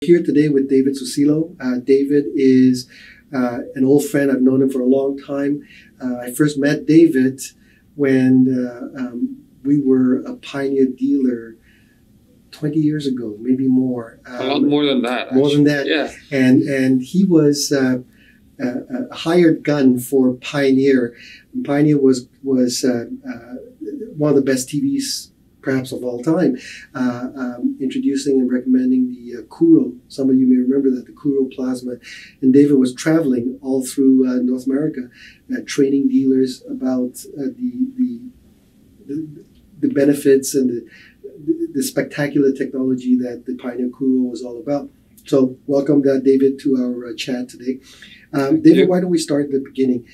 Here today with David Susilo. David is an old friend. I've known him for a long time. I first met David when we were a Pioneer dealer 20 years ago, maybe more. A lot more than that. More than that. Yeah. And he was a hired gun for Pioneer. Pioneer was one of the best TVs perhaps of all time, introducing and recommending the Kuro. Some of you may remember that, the Kuro plasma. And David was traveling all through North America, training dealers about the benefits and the spectacular technology that the Pioneer Kuro was all about. So welcome, David, to our chat today. David, why don't we start at the beginning?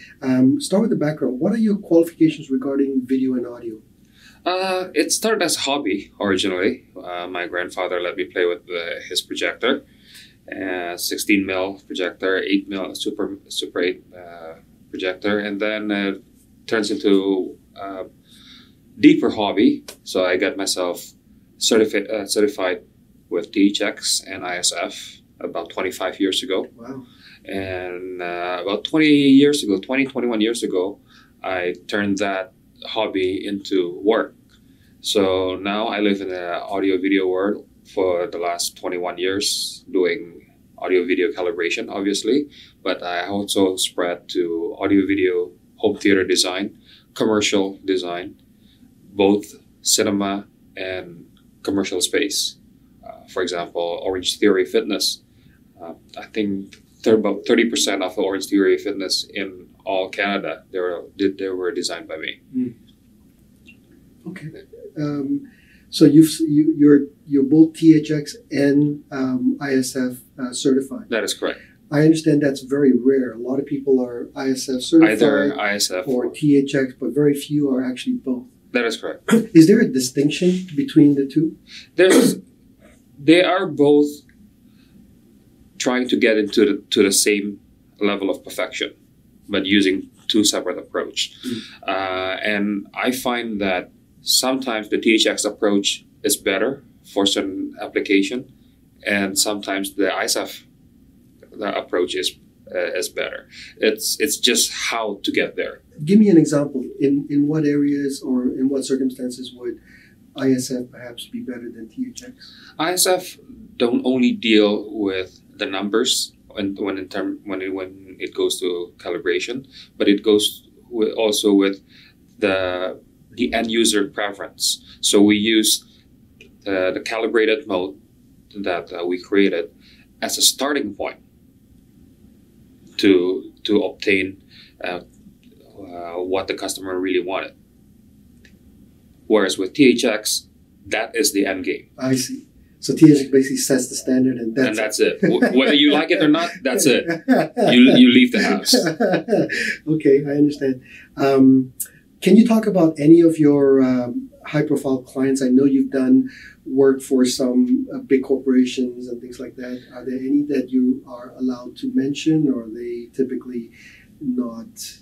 Start with the background. What are your qualifications regarding video and audio? It started as a hobby originally. My grandfather let me play with his projector, 16 mil projector, 8 mil Super 8 projector, and then it turns into a deeper hobby. So I got myself certified with THX and ISF about 25 years ago. Wow. And about 21 years ago, I turned that hobby into work. So now I live in the audio video world for the last 21 years, doing audio video calibration, obviously, but I also spread to audio video, home theater design, commercial design, both cinema and commercial space. For example, Orange Theory Fitness. I think about 30% of the Orange Theory Fitness in all Canada, they were designed by me. Mm. Okay. So you're both THX and ISF certified. That is correct. I understand that's very rare. A lot of people are ISF certified, either ISF or THX, but very few are actually both. That is correct. Is there a distinction between the two? They are both trying to get into the same level of perfection, but using two separate approaches. And I find that sometimes the THX approach is better for certain application, and sometimes the ISF approach is better. It's just how to get there. Give me an example. In what areas or in what circumstances would ISF perhaps be better than THX? ISF don't only deal with the numbers when it goes to calibration, but it goes also with the end user preference. So we use the calibrated mode that we created as a starting point to obtain what the customer really wanted. Whereas with THX, that is the end game. I see. So THX basically sets the standard, and that's it. Whether you like it or not, that's it. You leave the house. Okay, I understand. Can you talk about any of your high-profile clients? I know you've done work for some big corporations and things like that. Are there any that you are allowed to mention, or are they typically not?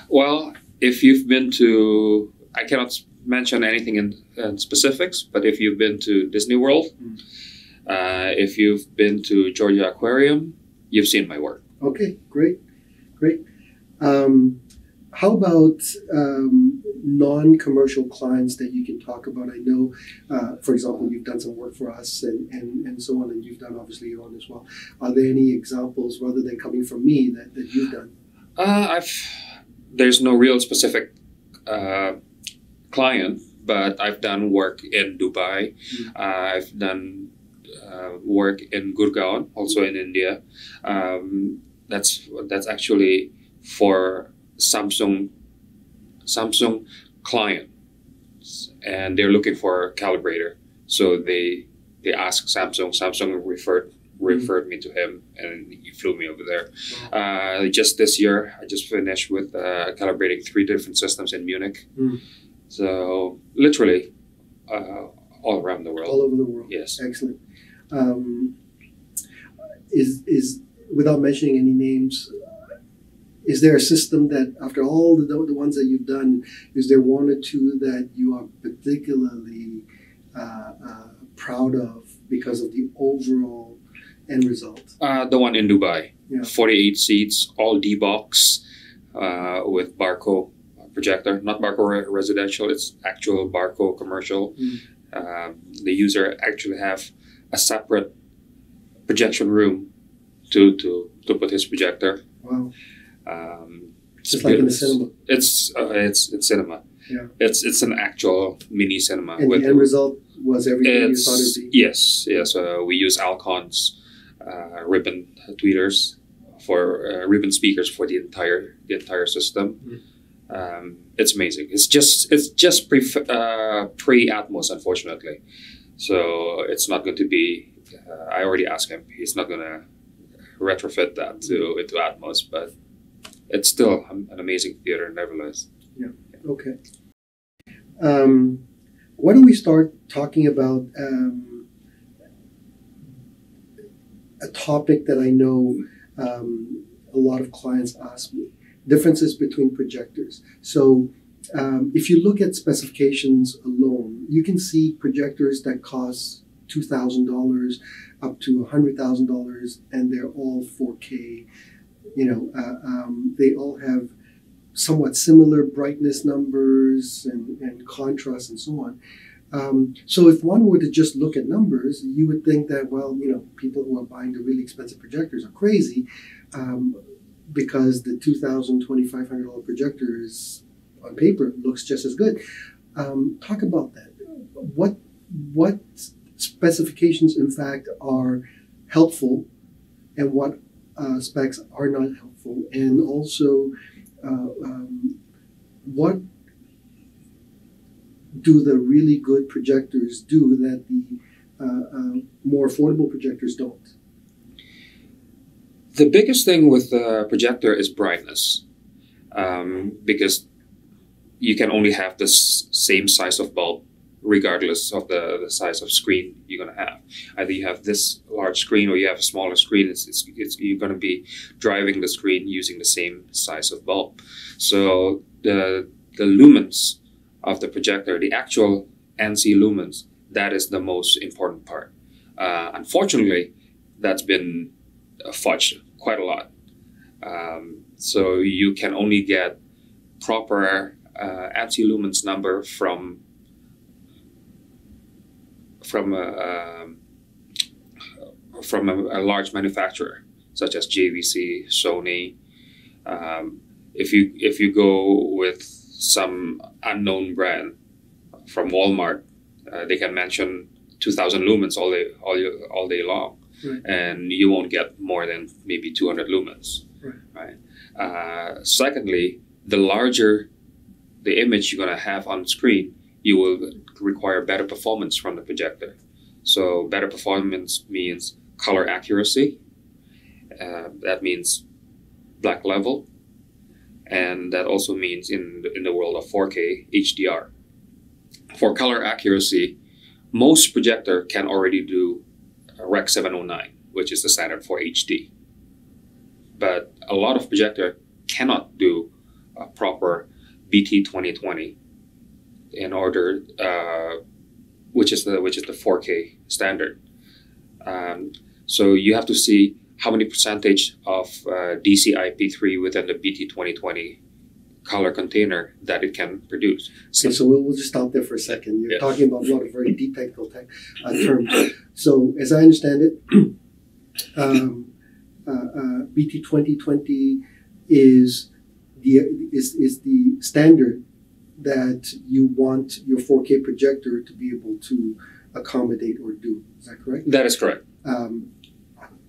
Well, if you've been to, I cannot mention anything in specifics, but if you've been to Disney World, if you've been to Georgia Aquarium, you've seen my work. Okay, great. How about non-commercial clients that you can talk about? I know, for example, you've done some work for us and so on, and you've done obviously your own as well. Are there any examples, rather than coming from me, that you've done? There's no real specific client, but I've done work in Dubai. I've done work in Gurgaon, also in India. That's actually for Samsung clients, and they're looking for a calibrator. So they asked Samsung. Samsung referred me to him, and he flew me over there. Just this year, I just finished with calibrating 3 different systems in Munich. So literally all around the world. All over the world. Yes. Excellent. Is without mentioning any names, is there a system that, after all the ones that you've done, is there one or two that you are particularly proud of because of the overall end result? The one in Dubai. Yeah. 48 seats, all D-box with Barco projector. Not Barco residential, it's actual Barco commercial. The user actually have a separate projection room to put his projector. Wow. Just like in the cinema. It's cinema. Yeah. It's an actual mini cinema. And the end result was everything you thought it would be? Yes. We use Alcon's ribbon tweeters for ribbon speakers for the entire system. It's amazing. It's just pre-Atmos, unfortunately. So it's not going to be. I already asked him. He's not going to retrofit that into Atmos, but it's still an amazing theater, nevertheless. Yeah. Okay. Why don't we start talking about a topic that I know a lot of clients ask me: differences between projectors. So if you look at specifications alone, you can see projectors that cost $2,000 up to $100,000, and they're all 4K. They all have somewhat similar brightness numbers and contrast and so on. So if one were to just look at numbers, you would think that, well, people who are buying the really expensive projectors are crazy because the $2,000, $2,500 projector is, on paper, looks just as good. Talk about that. What specifications, in fact, are helpful and what specs are not helpful? And also, what do the really good projectors do that the more affordable projectors don't? The biggest thing with the projector is brightness, because you can only have the same size of bulb regardless of the size of screen you're going to have. Either you have this large screen or you have a smaller screen. You're going to be driving the screen using the same size of bulb. So the lumens of the projector, the actual NC lumens, that is the most important part. Unfortunately, that's been fudged quite a lot. So you can only get proper NC lumens number from a large manufacturer such as JVC, Sony. If you go with some unknown brand from Walmart, they can mention 2,000 lumens all day long, right. And you won't get more than maybe 200 lumens. Right. Secondly, the larger the image you're going to have on screen, you will require better performance from the projector. So better performance means color accuracy. That means black level. And that also means in the world of 4K HDR. For color accuracy, most projector can already do Rec 709, which is the standard for HD. But a lot of projector cannot do a proper BT 2020 in order, which is the 4K standard. So you have to see how many percentage of DCI-P3 within the BT 2020 color container that it can produce. Okay, so we'll just stop there for a second. You're talking about a lot of very deep technical terms. So as I understand it, BT 2020 is the standard that you want your 4K projector to be able to accommodate or do. Is that correct? That is correct.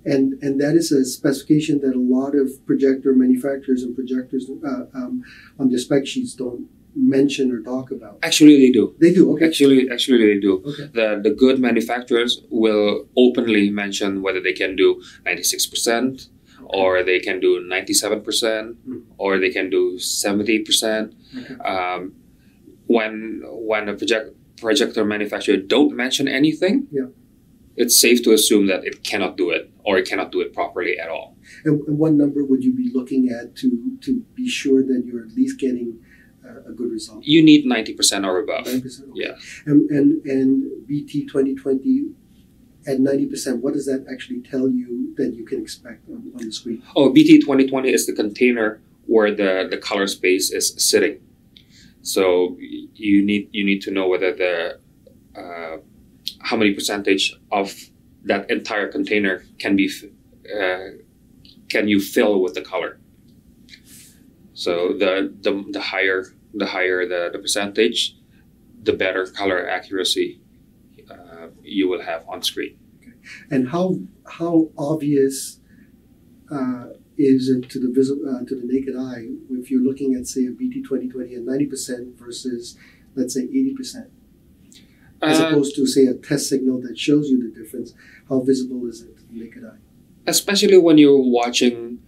And that is a specification that a lot of projector manufacturers and projectors on their spec sheets don't mention or talk about. Actually, they do. They do. Okay. Actually, they do. Okay. The good manufacturers will openly mention whether they can do 96%, or they can do 97%, or they can do 70%. Okay. When a projector manufacturer don't mention anything, it's safe to assume that it cannot do it, or it cannot do it properly at all. And what number would you be looking at to be sure that you're at least getting a good result? You need 90% or above. 90%? Okay. Yeah. And BT 2020 at 90%, what does that actually tell you that you can expect on the screen? Oh, BT 2020 is the container where the color space is sitting. So you need to know whether the how many percentage of that entire container can you fill with the color. So the higher the percentage, the better color accuracy you will have on screen. Okay. And how obvious is it to the naked eye if you're looking at, say, a BT 2020 at 90% versus, let's say, 80%? As opposed to, say, a test signal that shows you the difference, how visible is it to the naked eye? Especially when you're watching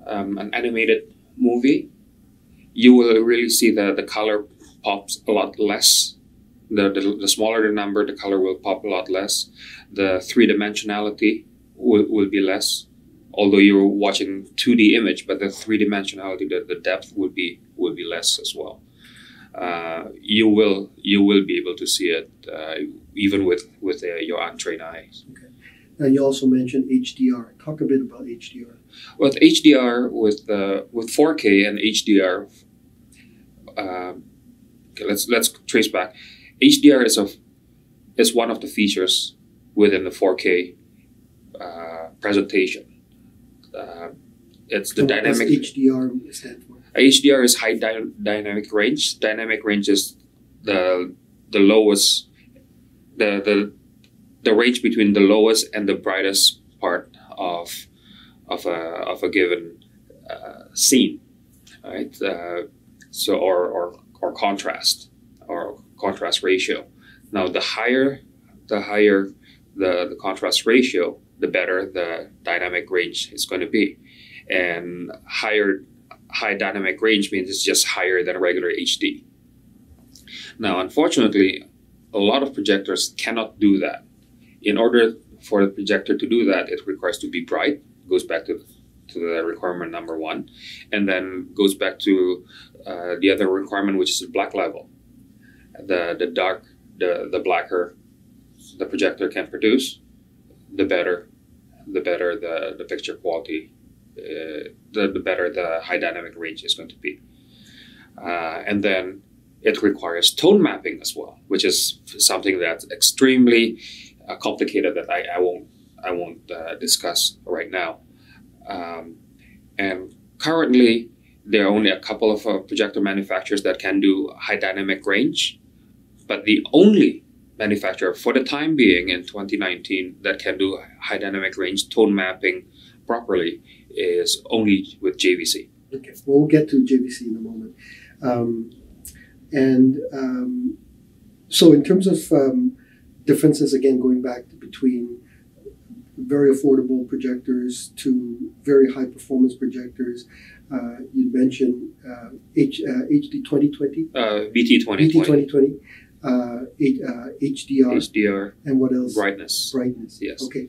an animated movie, you will really see the color pops a lot less. The smaller the number, the color will pop a lot less. The three-dimensionality will be less. Although you're watching 2D image, but the three-dimensionality, the depth would be less as well. You will be able to see it even with your untrained eyes. Okay. And you also mentioned HDR. Talk a bit about HDR. With HDR, with 4K and HDR, okay, let's trace back. HDR is one of the features within the 4K presentation. It's the dynamic. What does HDR stand for? HDR is high dynamic range. Dynamic range is the lowest, the range between the lowest and the brightest part of a given scene, right? So or contrast ratio. Now the higher the contrast ratio, the better the dynamic range is going to be, and high dynamic range means it's just higher than regular HD. Now, unfortunately, a lot of projectors cannot do that. In order for the projector to do that, it requires to be bright. It goes back to the requirement number 1, and then goes back to the other requirement, which is the black level. The blacker the projector can produce, the better the picture quality. The better the high dynamic range is going to be. And then it requires tone mapping as well, which is something that's extremely complicated that I won't discuss right now. And currently, there are only a couple of projector manufacturers that can do high dynamic range, but the only manufacturer for the time being in 2019 that can do high dynamic range tone mapping properly is only with JVC. Okay, well, we'll get to JVC in a moment. So in terms of differences, again, going back between very affordable projectors to very high performance projectors, you mentioned HD 2020? BT 2020. BT 2020, HDR. HDR. And what else? Brightness. Brightness, yes. Okay.